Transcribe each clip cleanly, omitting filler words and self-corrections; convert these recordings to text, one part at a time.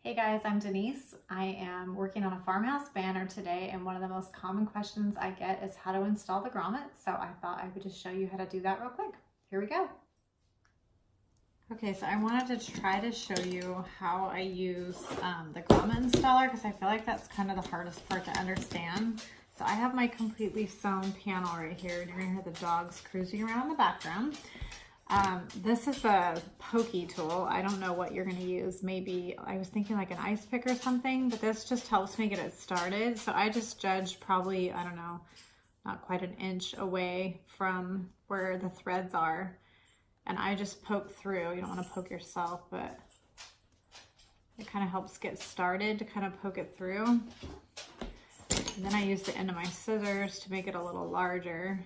Hey guys, I'm Denise. I am working on a farmhouse banner today, and one of the most common questions I get is how to install the grommet. So I thought I would just show you how to do that real quick. Here we go. Okay, so I wanted to try to show you how I use the grommet installer because I feel like that's kind of the hardest part to understand. So I have my completely sewn panel right here, and you're gonna hear the dogs cruising around in the background. This is a pokey tool. I don't know what you're going to use. Maybe I was thinking like an ice pick or something, but this just helps me get it started. So I just judged probably, I don't know, not quite an inch away from where the threads are. And I just poke through. You don't want to poke yourself, but it kind of helps get started to kind of poke it through. And then I use the end of my scissors to make it a little larger.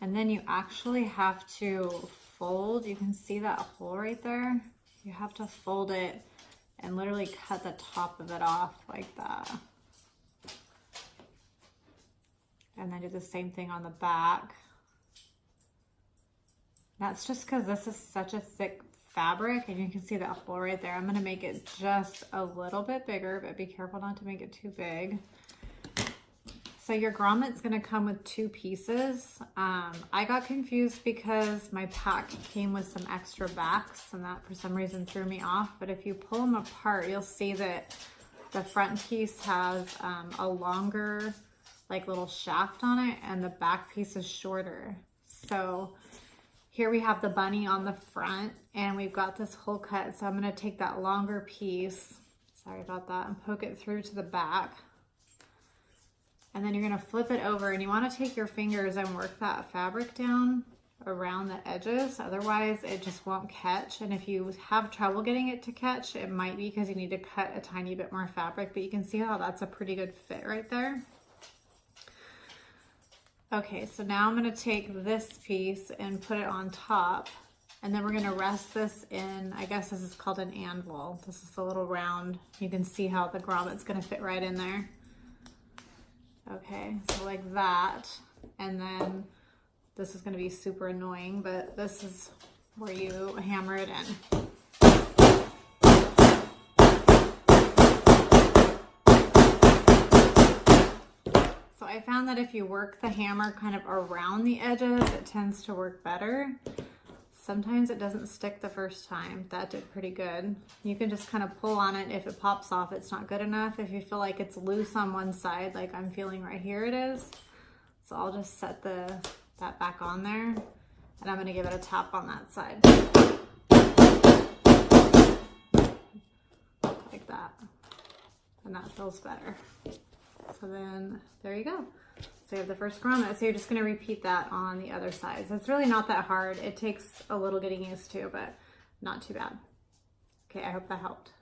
And then you actually have to fold. You can see that hole right there. You have to fold it and literally cut the top of it off like that. And then do the same thing on the back. That's just because this is such a thick fabric, and you can see that hole right there. I'm gonna make it just a little bit bigger, but be careful not to make it too big. So your grommet's gonna come with two pieces. I got confused because my pack came with some extra backs, and that for some reason threw me off. But if you pull them apart, you'll see that the front piece has a longer like little shaft on it, and the back piece is shorter. So here we have the bunny on the front, and we've got this hole cut. So I'm gonna take that longer piece, sorry about that, and poke it through to the back. And then you're gonna flip it over, and you wanna take your fingers and work that fabric down around the edges. Otherwise, it just won't catch. And if you have trouble getting it to catch, it might be because you need to cut a tiny bit more fabric, but you can see how that's a pretty good fit right there. Okay, so now I'm gonna take this piece and put it on top, and then we're gonna rest this in, I guess this is called an anvil. This is a little round. You can see how the grommet's gonna fit right in there. Okay, so like that, and then this is going to be super annoying, but this is where you hammer it in. So I found that if you work the hammer kind of around the edges, it tends to work better. Sometimes it doesn't stick the first time. That did pretty good. You can just kind of pull on it. If it pops off, it's not good enough. If you feel like it's loose on one side, like I'm feeling right here it is. So I'll just set that back on there, and I'm gonna give it a tap on that side. Like that. And that feels better. So then, there you go. So you have the first grommet, so you're just gonna repeat that on the other side. So it's really not that hard. It takes a little getting used to, but not too bad. Okay, I hope that helped.